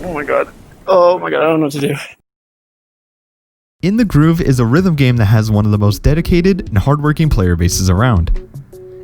Oh my god. Oh my god, I don't know what to do. In the Groove is a rhythm game that has one of the most dedicated and hardworking player bases around.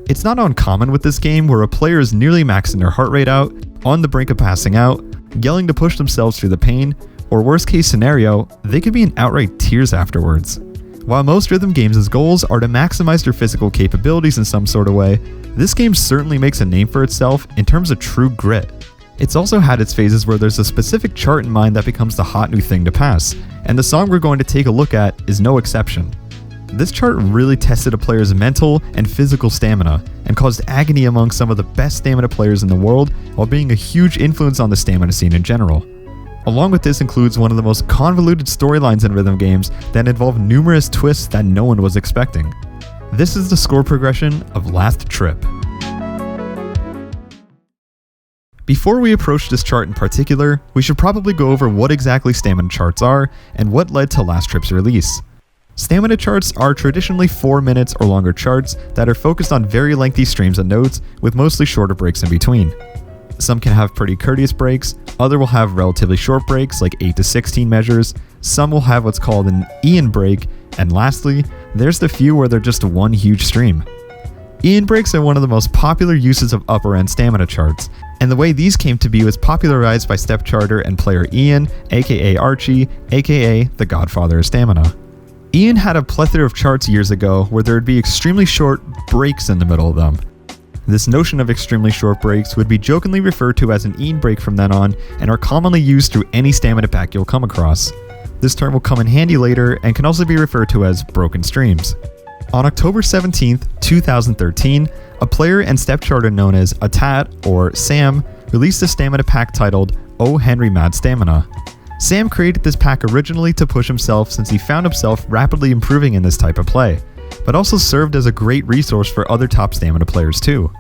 It's not uncommon with this game where a player is nearly maxing their heart rate out, on the brink of passing out, yelling to push themselves through the pain, or worst case scenario, they could be in outright tears afterwards. While most rhythm games' goals are to maximize their physical capabilities in some sort of way, this game certainly makes a name for itself in terms of true grit. It's also had its phases where there's a specific chart in mind that becomes the hot new thing to pass, and the song we're going to take a look at is no exception. This chart really tested a player's mental and physical stamina, and caused agony among some of the best stamina players in the world, while being a huge influence on the stamina scene in general. Along with this includes one of the most convoluted storylines in rhythm games that involve numerous twists that no one was expecting. This is the score progression of Last Trip. Before we approach this chart in particular, we should probably go over what exactly stamina charts are and what led to Last Trip's release. Stamina charts are traditionally 4 minutes or longer charts that are focused on very lengthy streams of notes with mostly shorter breaks in between. Some can have pretty courteous breaks, other will have relatively short breaks like 8 to 16 measures, some will have what's called an Ian break, and lastly, there's the few where they're just one huge stream. Ian breaks are one of the most popular uses of upper end stamina charts, and the way these came to be was popularized by step charter and player Ian, aka Archie, aka the Godfather of Stamina. Ian had a plethora of charts years ago where there would be extremely short breaks in the middle of them. This notion of extremely short breaks would be jokingly referred to as an Ian break from then on, and are commonly used through any stamina pack you'll come across. This term will come in handy later and can also be referred to as broken streams. On October 17th, 2013, a player and step charter known as Atat, or Sam, released a stamina pack titled Oh Henry Mad Stamina. Sam created this pack originally to push himself since he found himself rapidly improving in this type of play, but also served as a great resource for other top stamina players too.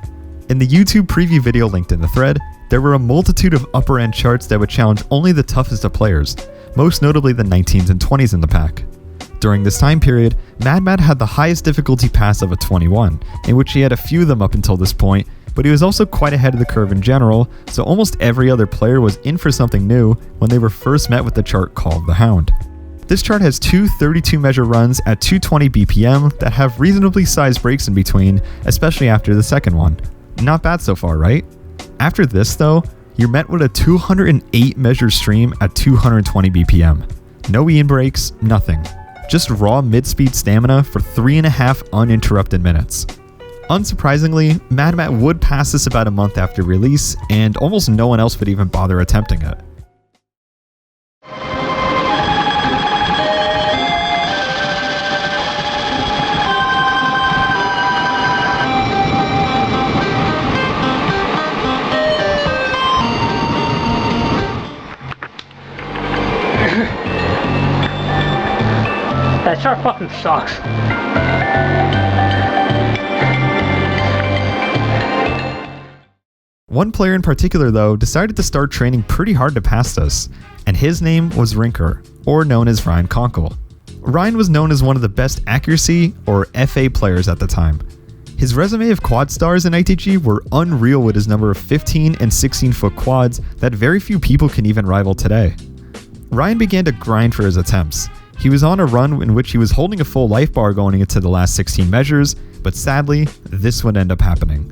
In the YouTube preview video linked in the thread, there were a multitude of upper end charts that would challenge only the toughest of players, most notably the 19s and 20s in the pack. During this time period, Mad had the highest difficulty pass of a 21, in which he had a few of them up until this point, but he was also quite ahead of the curve in general, so almost every other player was in for something new when they were first met with the chart called the Hound. This chart has two 32 measure runs at 220 BPM that have reasonably sized breaks in between, especially after the second one. Not bad so far, right? After this though, you're met with a 208 measure stream at 220 BPM. No Ian breaks, nothing. Just raw mid-speed stamina for 3.5 uninterrupted minutes. Unsurprisingly, Mad would pass this about a month after release, and almost no one else would even bother attempting it. That chart fucking sucks. One player in particular though decided to start training pretty hard to pass this, and his name was Rinker, or known as Ryan Conkle. Ryan was known as one of the best accuracy, or FA players at the time. His resume of quad stars in ITG were unreal with his number of 15 and 16 foot quads that very few people can even rival today. Ryan began to grind for his attempts. He was on a run in which he was holding a full life bar going into the last 16 measures, but sadly, this would end up happening.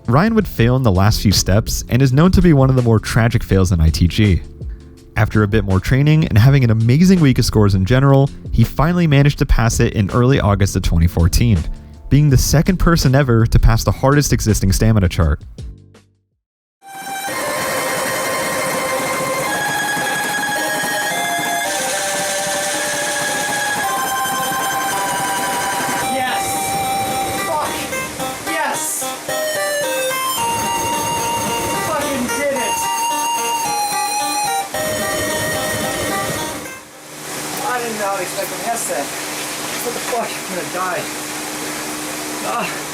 Ryan would fail in the last few steps and is known to be one of the more tragic fails in ITG. After a bit more training and having an amazing week of scores in general, he finally managed to pass it in early August of 2014, being the second person ever to pass the hardest existing stamina chart. like an asset. What the fuck? I'm gonna die. Ah.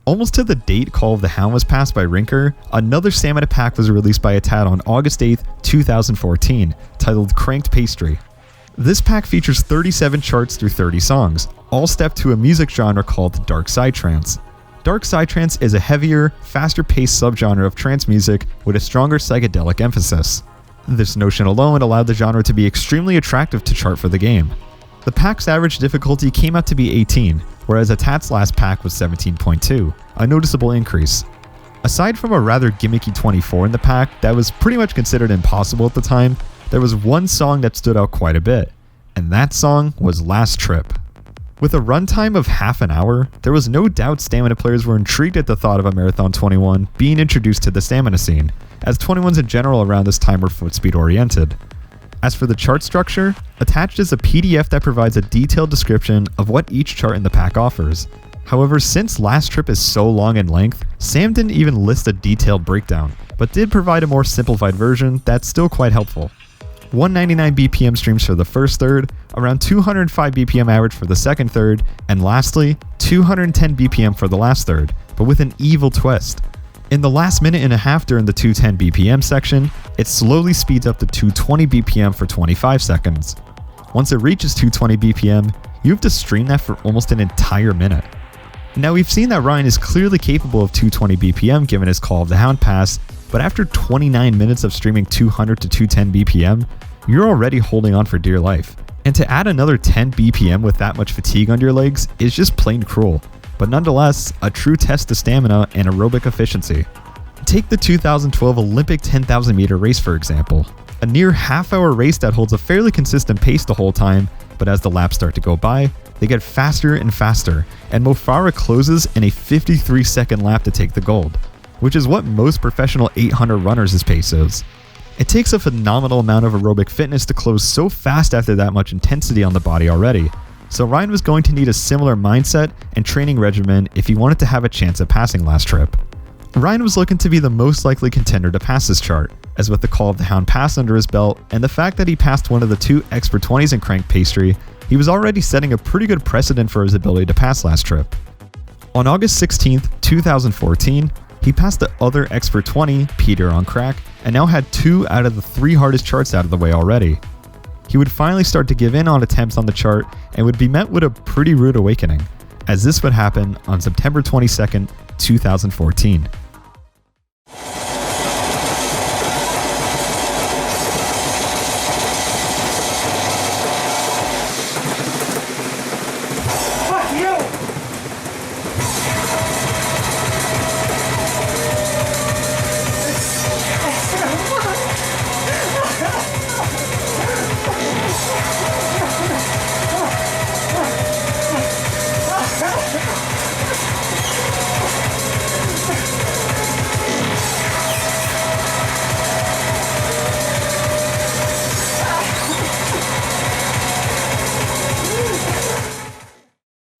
Almost to the date Call of the Hound was passed by Rinker, another stamina pack was released by Atat on August 8th, 2014, titled Cranked Pastry. This pack features 37 charts through 30 songs, all stepped to a music genre called Dark Psytrance. Dark Psytrance is a heavier, faster-paced subgenre of trance music with a stronger psychedelic emphasis. This notion alone allowed the genre to be extremely attractive to chart for the game. The pack's average difficulty came out to be 18, whereas Atat's last pack was 17.2, a noticeable increase. Aside from a rather gimmicky 24 in the pack that was pretty much considered impossible at the time, there was one song that stood out quite a bit, and that song was Last Trip. With a runtime of half an hour, there was no doubt stamina players were intrigued at the thought of a Marathon 21 being introduced to the stamina scene, as 21s in general around this time were footspeed oriented. As for the chart structure, attached is a PDF that provides a detailed description of what each chart in the pack offers. However, since Last Trip is so long in length, Sam didn't even list a detailed breakdown, but did provide a more simplified version that's still quite helpful. 199 BPM streams for the first third, around 205 BPM average for the second third, and lastly, 210 BPM for the last third, but with an evil twist. In the last minute and a half during the 210 BPM section, it slowly speeds up to 220 BPM for 25 seconds. Once it reaches 220 BPM, you have to stream that for almost an entire minute. Now we've seen that Ryan is clearly capable of 220 BPM given his Call of the Hound pass, but after 29 minutes of streaming 200 to 210 BPM, you're already holding on for dear life. And to add another 10 BPM with that much fatigue on your legs is just plain cruel, but nonetheless, a true test to stamina and aerobic efficiency. Take the 2012 Olympic 10,000 meter race for example, a near half-hour race that holds a fairly consistent pace the whole time, but as the laps start to go by, they get faster and faster, and Mo Farah closes in a 53-second lap to take the gold, which is what most professional 800 runners' pace is. It takes a phenomenal amount of aerobic fitness to close so fast after that much intensity on the body already, so Ryan was going to need a similar mindset and training regimen if he wanted to have a chance at passing Last Trip. Ryan was looking to be the most likely contender to pass this chart, as with the Call of the Hound pass under his belt and the fact that he passed one of the two Expert 20s in Cranked Pastry, he was already setting a pretty good precedent for his ability to pass Last Trip. On August 16th, 2014, he passed the other Expert 20, Peter on Crack, and now had 2 out of the 3 hardest charts out of the way already. He would finally start to give in on attempts on the chart and would be met with a pretty rude awakening, as this would happen on September 22nd, 2014.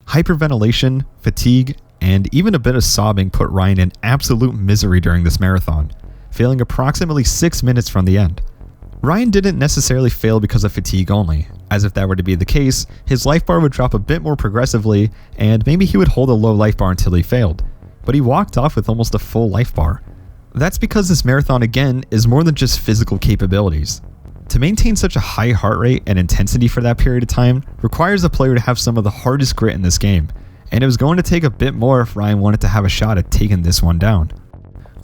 Hyperventilation, fatigue, and even a bit of sobbing put Ryan in absolute misery during this marathon, failing approximately 6 minutes from the end. Ryan didn't necessarily fail because of fatigue only, as if that were to be the case, his life bar would drop a bit more progressively, and maybe he would hold a low life bar until he failed, but he walked off with almost a full life bar. That's because this marathon again is more than just physical capabilities. To maintain such a high heart rate and intensity for that period of time requires a player to have some of the hardest grit in this game, and it was going to take a bit more if Ryan wanted to have a shot at taking this one down.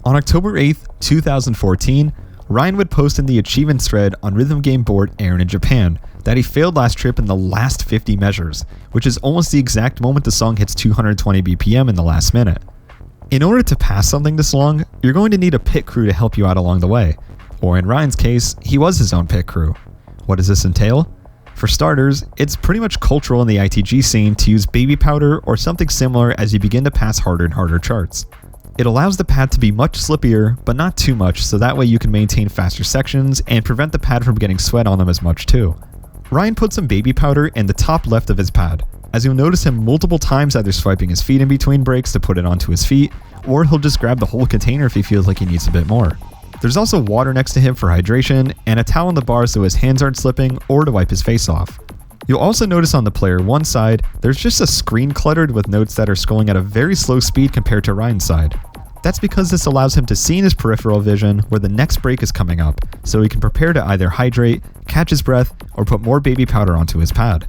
On October 8th, 2014, Ryan would post in the achievements thread on rhythm game board Aaron in Japan that he failed Last Trip in the last 50 measures, which is almost the exact moment the song hits 220 BPM in the last minute. In order to pass something this long, you're going to need a pit crew to help you out along the way. Or in Ryan's case, he was his own pit crew. What does this entail? For starters, it's pretty much cultural in the ITG scene to use baby powder or something similar as you begin to pass harder and harder charts. It allows the pad to be much slippier, but not too much, so that way you can maintain faster sections and prevent the pad from getting sweat on them as much too. Ryan put some baby powder in the top left of his pad, as you'll notice him multiple times either swiping his feet in between breaks to put it onto his feet, or he'll just grab the whole container if he feels like he needs a bit more. There's also water next to him for hydration, and a towel on the bar so his hands aren't slipping or to wipe his face off. You'll also notice on the player 1 side, there's just a screen cluttered with notes that are scrolling at a very slow speed compared to Ryan's side. That's because this allows him to see in his peripheral vision where the next break is coming up, so he can prepare to either hydrate, catch his breath, or put more baby powder onto his pad.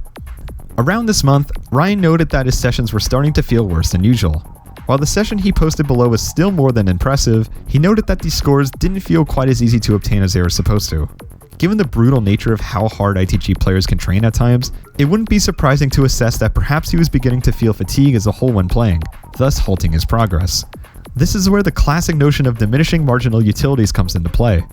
Around this month, Ryan noted that his sessions were starting to feel worse than usual. While the session he posted below was still more than impressive, he noted that these scores didn't feel quite as easy to obtain as they were supposed to. Given the brutal nature of how hard ITG players can train at times, it wouldn't be surprising to assess that perhaps he was beginning to feel fatigue as a whole when playing, thus halting his progress. This is where the classic notion of diminishing marginal utilities comes into play.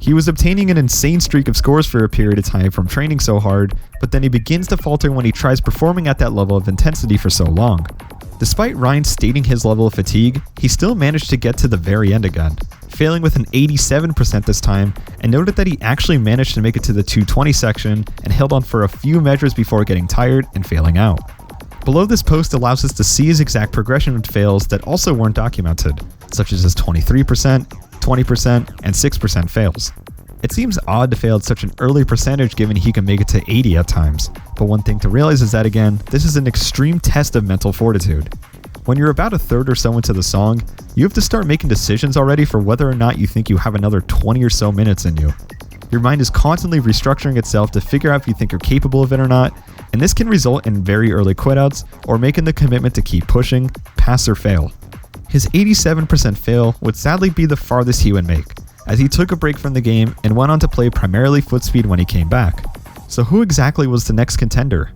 He was obtaining an insane streak of scores for a period of time from training so hard, but then he begins to falter when he tries performing at that level of intensity for so long. Despite Ryan stating his level of fatigue, he still managed to get to the very end again, failing with an 87% this time, and noted that he actually managed to make it to the 220 section and held on for a few measures before getting tired and failing out. Below this post allows us to see his exact progression of fails that also weren't documented, such as his 23%, 20%, and 6% fails. It seems odd to fail at such an early percentage given he can make it to 80 at times, but one thing to realize is that again, this is an extreme test of mental fortitude. When you're about a third or so into the song, you have to start making decisions already for whether or not you think you have another 20 or so minutes in you. Your mind is constantly restructuring itself to figure out if you think you're capable of it or not, and this can result in very early quitouts or making the commitment to keep pushing, pass or fail. His 87% fail would sadly be the farthest he would make, as he took a break from the game and went on to play primarily foot speed when he came back. So who exactly was the next contender?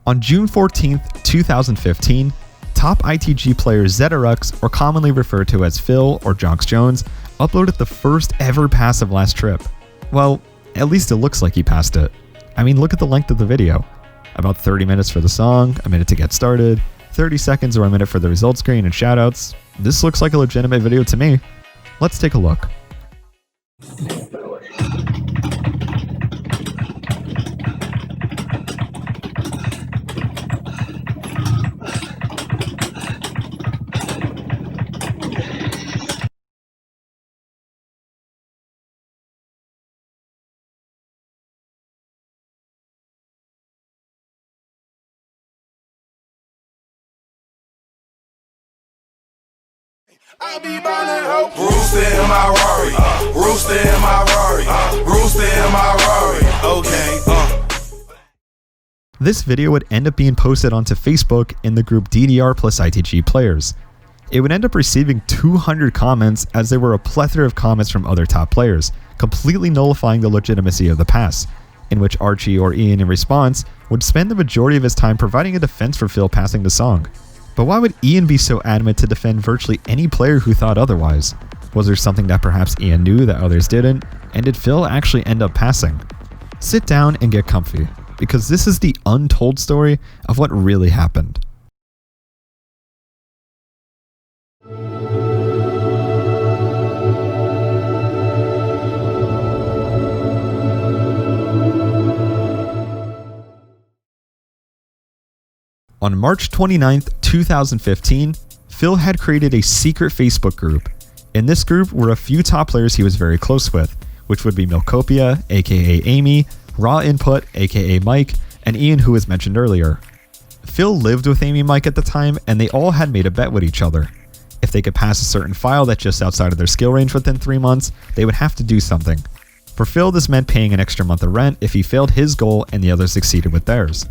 On June 14th, 2015, top ITG player Zetarux, or commonly referred to as Phil or Jonks Jones, uploaded the first ever pass of Last Trip. Well, at least it looks like he passed it. I mean, look at the length of the video. About 30 minutes for the song, a minute to get started, 30 seconds or a minute for the results screen and shoutouts. This looks like a legitimate video to me. Let's take a look. I be ballin' ho. Rooster in my Rari. Rooster in my Rari. Rooster in my Rari. Okay. This video would end up being posted onto Facebook in the group DDR plus ITG players. It would end up receiving 200 comments as there were a plethora of comments from other top players, completely nullifying the legitimacy of the pass, in which Archie or Ian in response would spend the majority of his time providing a defense for Phil passing the song. But why would Ian be so adamant to defend virtually any player who thought otherwise? Was there something that perhaps Ian knew that others didn't? And did Phil actually end up passing? Sit down and get comfy, because this is the untold story of what really happened. On March 29th, 2015, Phil had created a secret Facebook group. In this group were a few top players he was very close with, which would be Milkopia, aka Amy, Raw Input, aka Mike, and Ian, who was mentioned earlier. Phil lived with Amy and Mike at the time, and they all had made a bet with each other. If they could pass a certain file that's just outside of their skill range within 3 months, they would have to do something. For Phil, this meant paying an extra month of rent if he failed his goal and the others succeeded with theirs.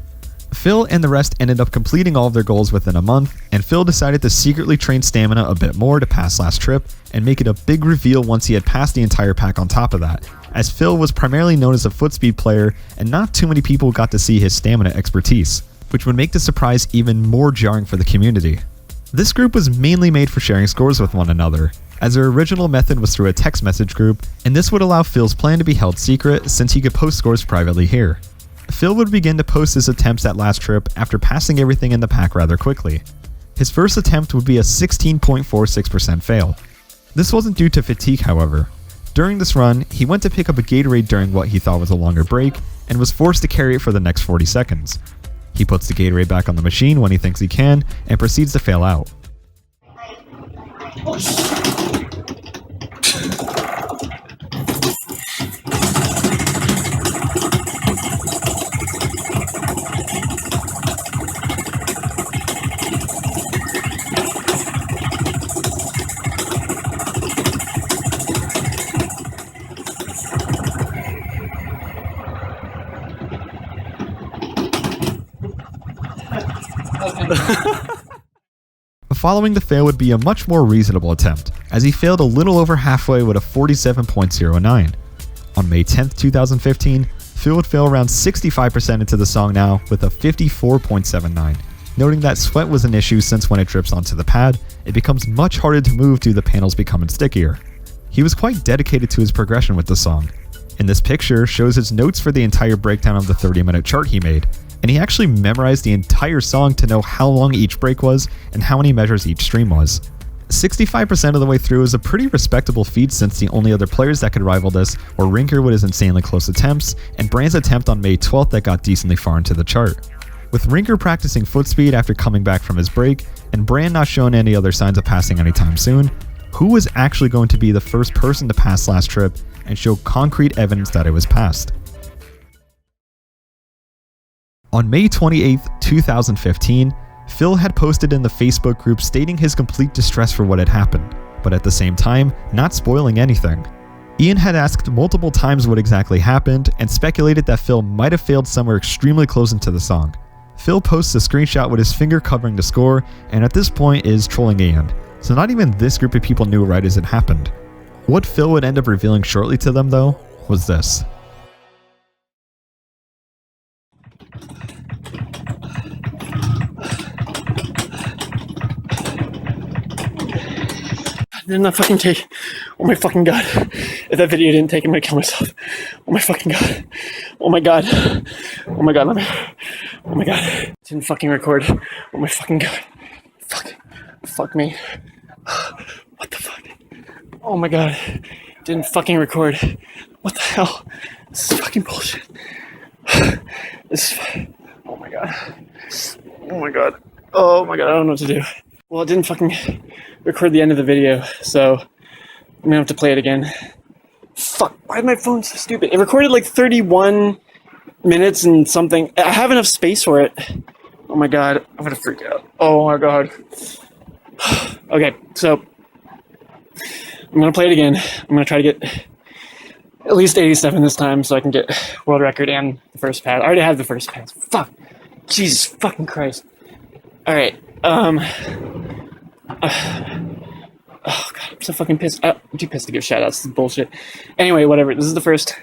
Phil and the rest ended up completing all of their goals within a month, and Phil decided to secretly train stamina a bit more to pass Last Trip and make it a big reveal once he had passed the entire pack on top of that, as Phil was primarily known as a foot speed player and not too many people got to see his stamina expertise, which would make the surprise even more jarring for the community. This group was mainly made for sharing scores with one another, as their original method was through a text message group, and this would allow Phil's plan to be held secret since he could post scores privately here. Phil would begin to post his attempts at Last Trip after passing everything in the pack rather quickly. His first attempt would be a 16.46% fail. This wasn't due to fatigue, however. During this run, he went to pick up a Gatorade during what he thought was a longer break, and was forced to carry it for the next 40 seconds. He puts the Gatorade back on the machine when he thinks he can, and proceeds to fail out. Following the fail would be a much more reasonable attempt, as he failed a little over halfway with a 47.09. On May 10th, 2015, Phil would fail around 65% into the song now with a 54.79, noting that sweat was an issue since when it drips onto the pad, it becomes much harder to move due to the panels becoming stickier. He was quite dedicated to his progression with the song. In this picture shows his notes for the entire breakdown of the 30-minute chart he made, and he actually memorized the entire song to know how long each break was and how many measures each stream was. 65% of the way through is a pretty respectable feat, since the only other players that could rival this were Rinker with his insanely close attempts, and Brand's attempt on May 12th that got decently far into the chart. With Rinker practicing foot speed after coming back from his break, and Brand not showing any other signs of passing anytime soon, who was actually going to be the first person to pass last trip and show concrete evidence that it was passed? On May 28, 2015, Phil had posted in the Facebook group stating his complete distress for what had happened, but at the same time, not spoiling anything. Ian had asked multiple times what exactly happened and speculated that Phil might have failed somewhere extremely close into the song. Phil posts a screenshot with his finger covering the score, and at this point is trolling Ian, so not even this group of people knew right as it happened. What Phil would end up revealing shortly to them, though, was this. Didn't that fucking take? Oh my fucking god. If that video didn't take, I'm gonna kill myself. Oh my fucking god. Oh my god. Oh my god, let me. Oh my god. Didn't fucking record. Oh my fucking god. Fuck. Fuck me. What the fuck? Oh my god. Didn't fucking record. What the hell? This is fucking bullshit. This is. Oh my god. Oh my god. Oh my god, I don't know what to do. Well, it didn't fucking record the end of the video, so I'm gonna have to play it again. Fuck, why is my phone so stupid? It recorded like 31 minutes and something. I have enough space for it. Oh my god, I'm gonna freak out. Oh my god. Okay, so I'm gonna play it again. I'm gonna try to get at least 87 this time so I can get world record and the first pass. I already have the first pass. Fuck. Jesus fucking Christ. Alright, oh god, I'm so fucking pissed. I'm too pissed to give shoutouts. This is bullshit. Anyway, whatever. This is the first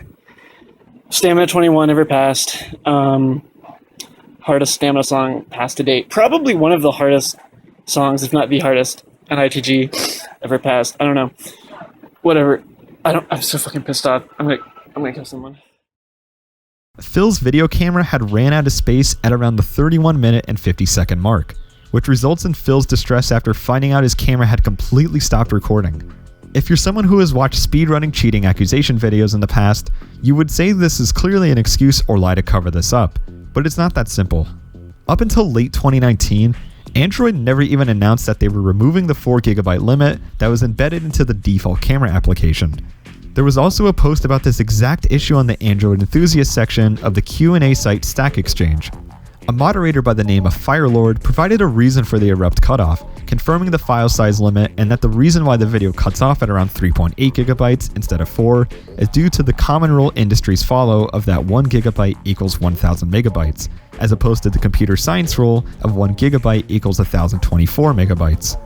Stamina 21 ever passed. Hardest Stamina song passed to date. Probably one of the hardest songs, if not the hardest, an ITG ever passed. I don't know. Whatever. I'm so fucking pissed off. I'm gonna kill someone. Phil's video camera had ran out of space at around the 31-minute and 50-second mark, which results in Phil's distress after finding out his camera had completely stopped recording. If you're someone who has watched speedrunning cheating accusation videos in the past, you would say this is clearly an excuse or lie to cover this up, but it's not that simple. Up until late 2019, Android never even announced that they were removing the 4GB limit that was embedded into the default camera application. There was also a post about this exact issue on the Android enthusiast section of the Q&A site Stack Exchange. A moderator by the name of Firelord provided a reason for the abrupt cutoff, confirming the file size limit and that the reason why the video cuts off at around 3.8GB instead of 4 is due to the common rule industries follow of that 1GB equals 1000 megabytes, as opposed to the computer science rule of 1GB equals 1024 megabytes.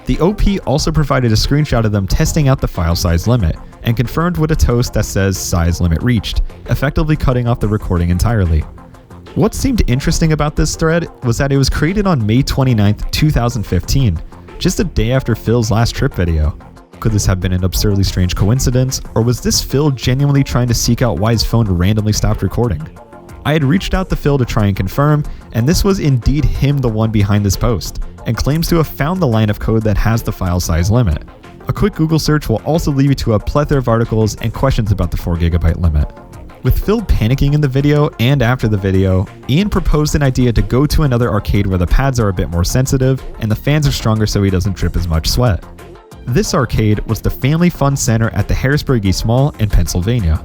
The OP also provided a screenshot of them testing out the file size limit, and confirmed with a toast that says size limit reached, effectively cutting off the recording entirely. What seemed interesting about this thread was that it was created on May 29th, 2015, just a day after Phil's last trip video. Could this have been an absurdly strange coincidence, or was this Phil genuinely trying to seek out why his phone randomly stopped recording? I had reached out to Phil to try and confirm, and this was indeed him the one behind this post, and claims to have found the line of code that has the file size limit. A quick Google search will also lead you to a plethora of articles and questions about the 4GB limit. With Phil panicking in the video and after the video, Ian proposed an idea to go to another arcade where the pads are a bit more sensitive and the fans are stronger so he doesn't drip as much sweat. This arcade was the Family Fun Center at the Harrisburg East Mall in Pennsylvania.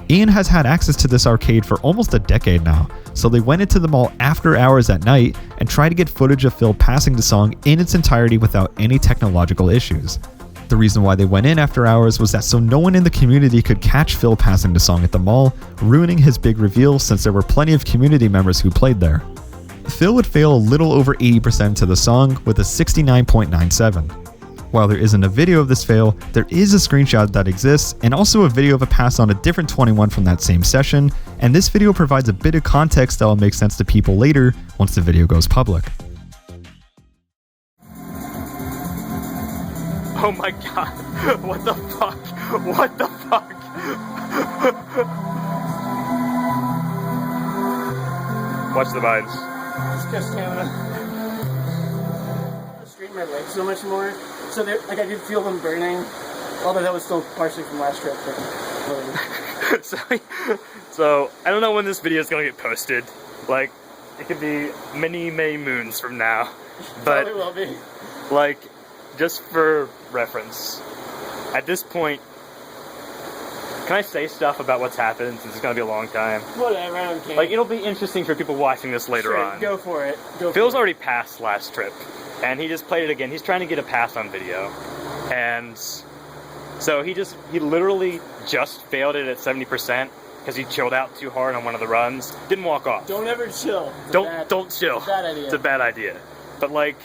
Ian has had access to this arcade for almost a decade now, so they went into the mall after hours at night and tried to get footage of Phil passing the song in its entirety without any technological issues. The reason why they went in after hours was that so no one in the community could catch Phil passing the song at the mall, ruining his big reveal since there were plenty of community members who played there. Phil would fail a little over 80% to the song with a 69.97. While there isn't a video of this fail, there is a screenshot that exists and also a video of a pass on a different 21 from that same session, and this video provides a bit of context that will make sense to people later once the video goes public. Oh my god, what the fuck? What the fuck? Watch the vines. Just go stamina. I straighten my legs so much more. So like I could feel them burning. Although that was still partially from last trip. But so I don't know when this video is gonna get posted. Like it could be many moons from now. But probably will be. Like just for reference, at this point, can I say stuff about what's happened since it's gonna be a long time? Whatever, I don't care. Like, it'll be interesting for people watching this later on. Go for it. Phil's already passed last trip, and he just played it again. He's trying to get a pass on video, and so he literally just failed it at 70% because he chilled out too hard on one of the runs. Didn't walk off. Don't ever chill. Don't chill. It's a bad idea. It's a bad idea. But like.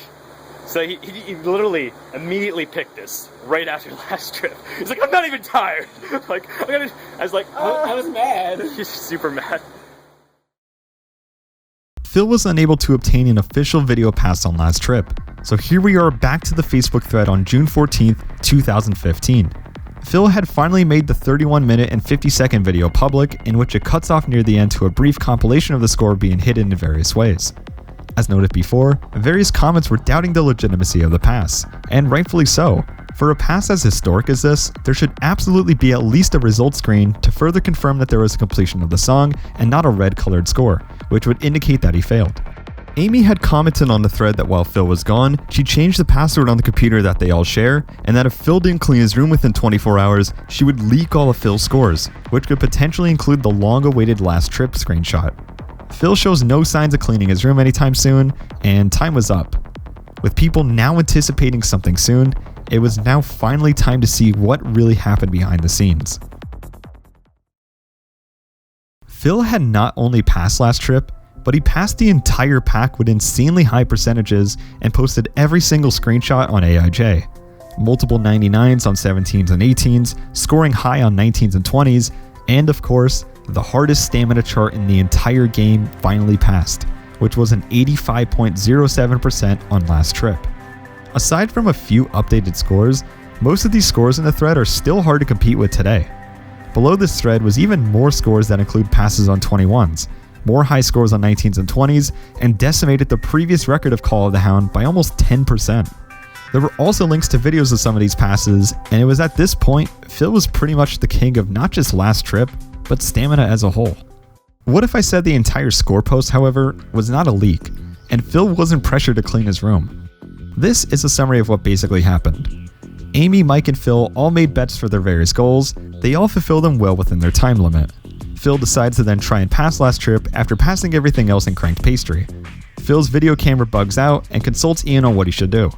So he literally immediately picked this right after last trip. He's like, I'm not even tired. Like, I was like, I was mad. He's super mad. Phil was unable to obtain an official video pass on last trip, so here we are back to the Facebook thread on June 14th, 2015. Phil had finally made the 31-minute and 50-second video public, in which it cuts off near the end to a brief compilation of the score being hidden in various ways. As noted before, various comments were doubting the legitimacy of the pass, and rightfully so. For a pass as historic as this, there should absolutely be at least a result screen to further confirm that there was a completion of the song and not a red-colored score, which would indicate that he failed. Amy had commented on the thread that while Phil was gone, she changed the password on the computer that they all share, and that if Phil didn't clean his room within 24 hours, she would leak all of Phil's scores, which could potentially include the long-awaited last trip screenshot. Phil shows no signs of cleaning his room anytime soon, and time was up. With people now anticipating something soon, it was now finally time to see what really happened behind the scenes. Phil had not only passed last trip, but he passed the entire pack with insanely high percentages and posted every single screenshot on AIJ. Multiple 99s on 17s and 18s, scoring high on 19s and 20s, and of course, the hardest stamina chart in the entire game finally passed, which was an 85.07% on last trip. Aside from a few updated scores, most of these scores in the thread are still hard to compete with today. Below this thread was even more scores that include passes on 21s, more high scores on 19s and 20s, and decimated the previous record of Call of the Hound by almost 10%. There were also links to videos of some of these passes, and it was at this point Phil was pretty much the king of not just last trip, but stamina as a whole. What if I said the entire score post, however, was not a leak, and Phil wasn't pressured to clean his room? This is a summary of what basically happened. Amy, Mike, and Phil all made bets for their various goals. They all fulfilled them well within their time limit. Phil decides to then try and pass last trip after passing everything else in cranked pastry. Phil's video camera bugs out and consults Ian on what he should do.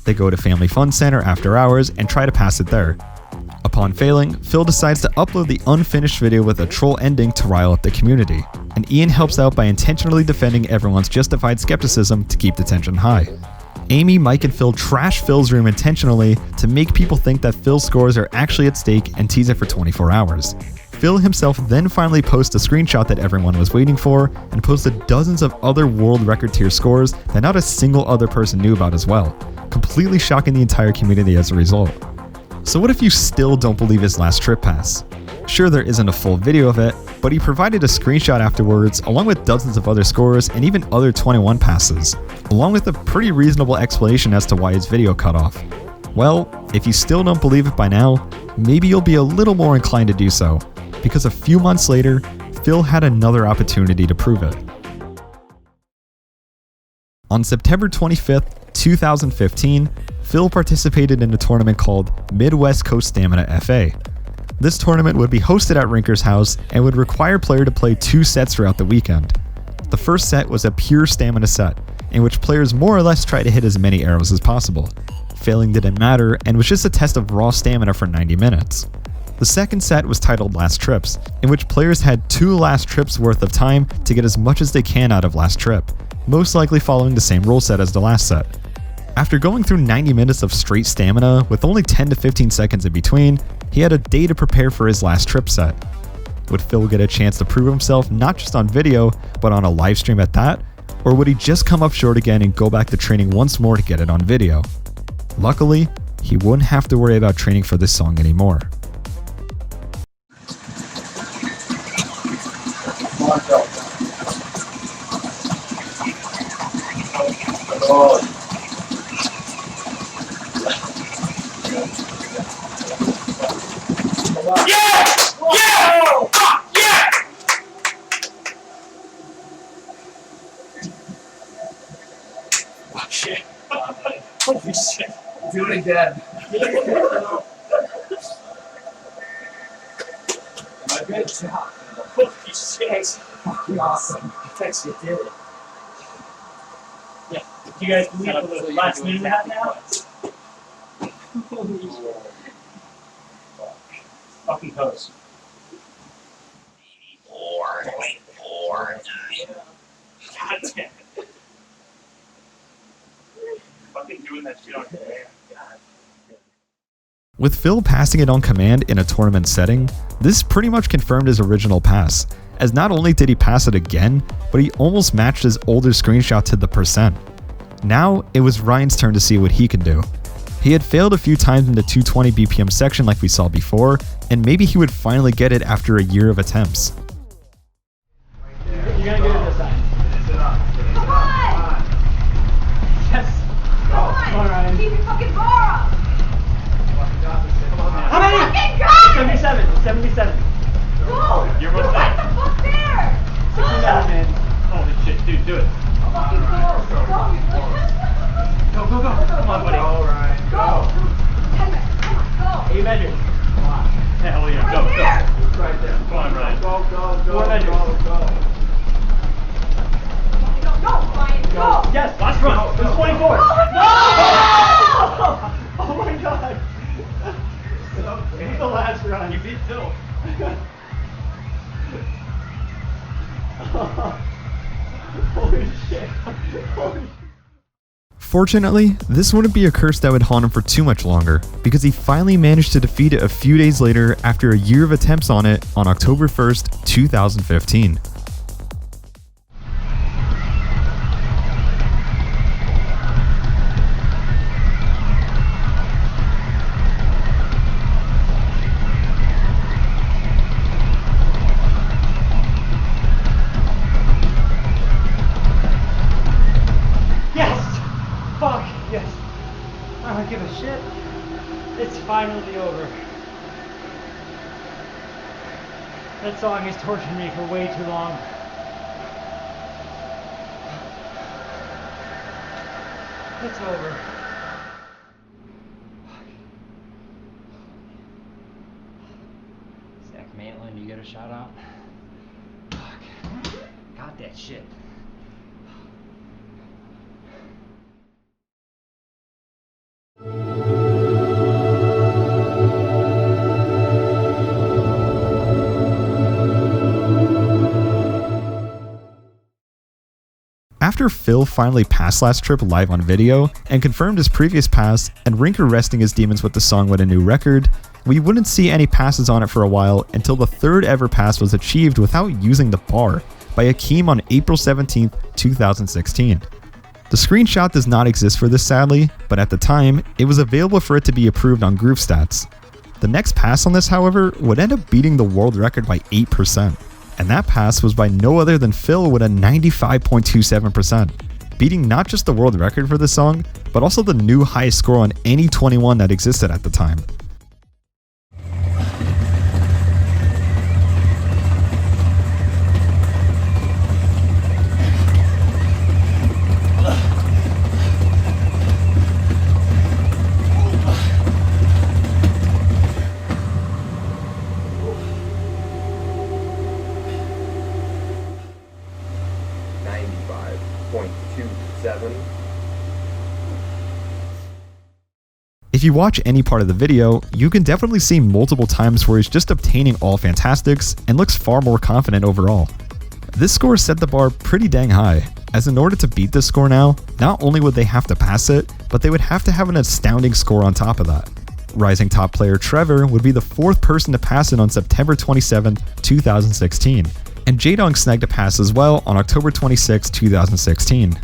They go to Family Fun Center after hours and try to pass it there. Upon failing, Phil decides to upload the unfinished video with a troll ending to rile up the community, and Ian helps out by intentionally defending everyone's justified skepticism to keep the tension high. Amy, Mike, and Phil trash Phil's room intentionally to make people think that Phil's scores are actually at stake and tease it for 24 hours. Phil himself then finally posts a screenshot that everyone was waiting for and posted dozens of other world record tier scores that not a single other person knew about as well, completely shocking the entire community as a result. So what if you still don't believe his last trip pass? Sure, there isn't a full video of it, but he provided a screenshot afterwards along with dozens of other scores and even other 21 passes, along with a pretty reasonable explanation as to why his video cut off. Well, if you still don't believe it by now, maybe you'll be a little more inclined to do so, because a few months later, Phil had another opportunity to prove it. On September 25th, 2015, Phil participated in a tournament called Midwest Coast Stamina FA. This tournament would be hosted at Rinker's house and would require a player to play 2 sets throughout the weekend. The first set was a pure stamina set, in which players more or less tried to hit as many arrows as possible. Failing didn't matter and was just a test of raw stamina for 90 minutes. The second set was titled Last Trips, in which players had 2 last trips worth of time to get as much as they can out of last trip, most likely following the same rule set as the last set. After going through 90 minutes of straight stamina with only 10 to 15 seconds in between, he had a day to prepare for his last trip set. Would Phil get a chance to prove himself not just on video, but on a live stream at that? Or would he just come up short again and go back to training once more to get it on video? Luckily, he wouldn't have to worry about training for this song anymore. Holy shit. Do it again. Good job. Holy shit. Fucking awesome. Thanks, you did it. Yeah. Do you guys believe for the last minute and a half now? Fucking pose. 84.49. God damn it. Fucking doing that shit on command. God. With Phil passing it on command in a tournament setting, this pretty much confirmed his original pass, as not only did he pass it again, but he almost matched his older screenshot to the percent. Now, it was Ryan's turn to see what he can do. He had failed a few times in the 220 BPM section like we saw before, and maybe he would finally get it after a year of attempts. You're gonna get it this time. Come on! Yes. Come on, Ryan. keep your fucking bar up! How many? Fucking go! 77. 77. Go! You're one Right the fuck there! 69, man. Holy shit, dude, do it. Fucking Go, go, go. Come on, buddy. All right. Go! 10 minutes, come on, go! How you measure? Hell yeah, go, Right there. go. It's right there. Come on, Ryan. Go, go, go, Four measures. go. Go, Ryan, go! Yes, last run. It's 24. No! Oh my god. It's the last run. You beat Phil. Holy shit. Holy shit. Fortunately, this wouldn't be a curse that would haunt him for too much longer, because he finally managed to defeat it a few days later after a year of attempts on it on October 1st, 2015. Yes! Fuck, yes. I don't give a shit. It's finally over. That song has tortured me for way too long. It's over. Zach Maitland, you get a shout out? Fuck. Got that shit. After Phil finally passed Last Trip live on video and confirmed his previous pass, and Rinker resting his demons with the song with a new record, we wouldn't see any passes on it for a while until the third ever pass was achieved without using the bar by Akeem on April 17th, 2016. The screenshot does not exist for this sadly, but at the time, it was available for it to be approved on Groove Stats. The next pass on this, however, would end up beating the world record by 8%, and that pass was by no other than Phil with a 95.27%. beating not just the world record for the song, but also the new highest score on any 21 that existed at the time. If you watch any part of the video, you can definitely see multiple times where he's just obtaining all fantastics and looks far more confident overall. This score set the bar pretty dang high, as in order to beat this score now, not only would they have to pass it, but they would have to have an astounding score on top of that. Rising top player Trevor would be the 4th person to pass it on September 27, 2016, and J-Dong snagged a pass as well on October 26, 2016.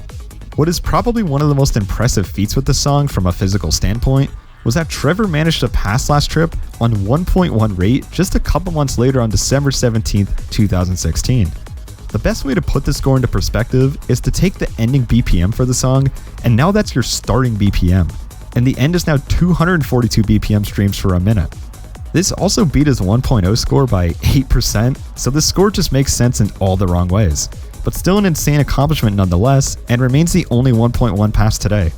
What is probably one of the most impressive feats with the song from a physical standpoint was that Trevor managed to pass Last Trip on 1.1 rate just a couple months later on December 17, 2016. The best way to put this score into perspective is to take the ending BPM for the song, and now that's your starting BPM, and the end is now 242 BPM streams for a minute. This also beat his 1.0 score by 8%, so this score just makes sense in all the wrong ways, but still an insane accomplishment nonetheless, and remains the only 1.1 pass today.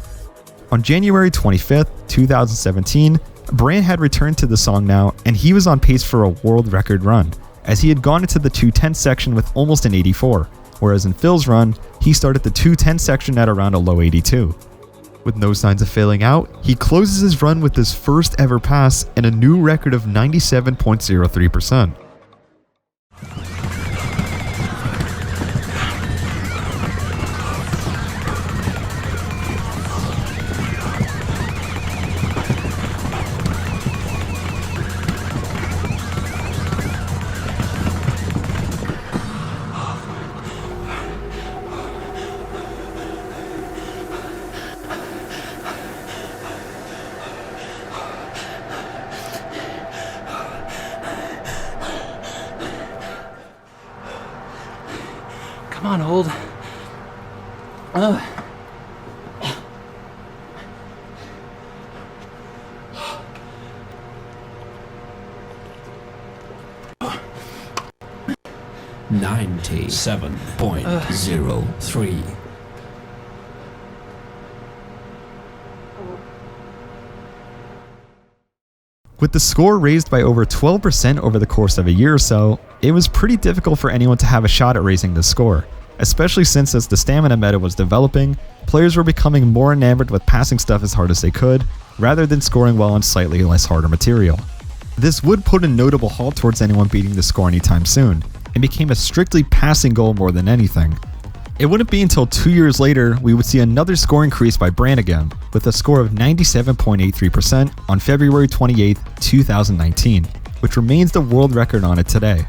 On January 25th, 2017, Bran had returned to the song now, and he was on pace for a world record run, as he had gone into the 210 section with almost an 84, whereas in Phil's run, he started the 210 section at around a low 82. With no signs of failing out, he closes his run with his first ever pass and a new record of 97.03%. Come on, hold. $97.03. With the score raised by over 12% over the course of a year or so, it was pretty difficult for anyone to have a shot at raising the score, especially since as the stamina meta was developing, players were becoming more enamored with passing stuff as hard as they could, rather than scoring well on slightly less harder material. This would put a notable halt towards anyone beating the score anytime soon, and became a strictly passing goal more than anything. It wouldn't be until 2 years later we would see another score increase by Bran again, with a score of 97.83% on February 28, 2019, which remains the world record on it today.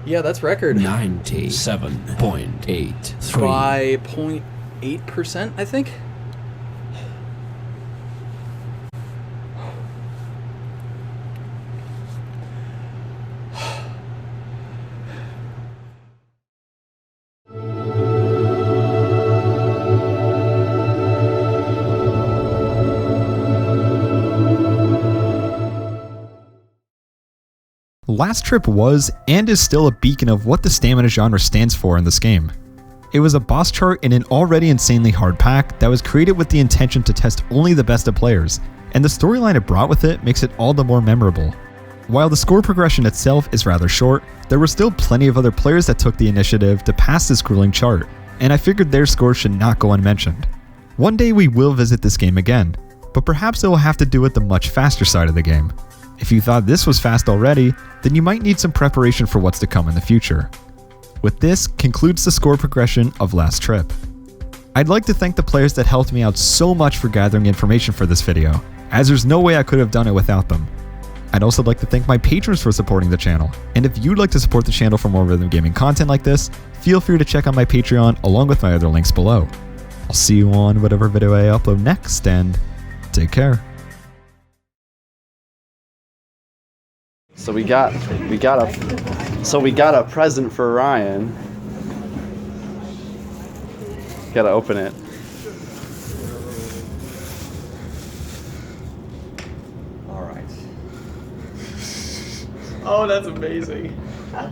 Yeah, that's record. 97.83. By 0.8%, I think. Last Trip was, and is still, a beacon of what the stamina genre stands for in this game. It was a boss chart in an already insanely hard pack that was created with the intention to test only the best of players, and the storyline it brought with it makes it all the more memorable. While the score progression itself is rather short, there were still plenty of other players that took the initiative to pass this grueling chart, and I figured their scores should not go unmentioned. One day we will visit this game again, but perhaps it will have to do with the much faster side of the game. If you thought this was fast already, then you might need some preparation for what's to come in the future. With this concludes the score progression of Last Trip. I'd like to thank the players that helped me out so much for gathering information for this video, as there's no way I could have done it without them. I'd also like to thank my patrons for supporting the channel, and if you'd like to support the channel for more rhythm gaming content like this, feel free to check out my Patreon along with my other links below. I'll see you on whatever video I upload next, and take care. So we got a present for Ryan. Gotta open it. All right. Oh, that's amazing. I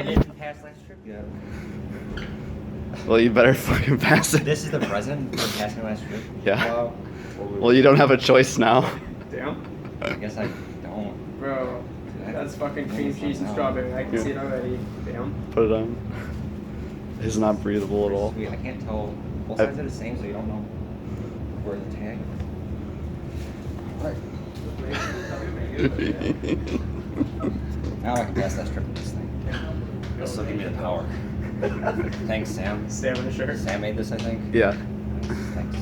didn't pass last trip yet. Well, you better fucking pass it. This is the present for passing last trip? Yeah. Wow. Well, you don't have a choice now. Damn. I guess I don't. Bro, that's fucking cream cheese and strawberry. I can see it already. Damn. Put it on. It's not breathable at all. Sweet. I can't tell. Both sides are the same, so you don't know where the tag. Now I can pass that strip with this thing. This will give me the power. Thanks, Sam. Sam in the shirt. Sam made this, I think. Yeah. Thanks.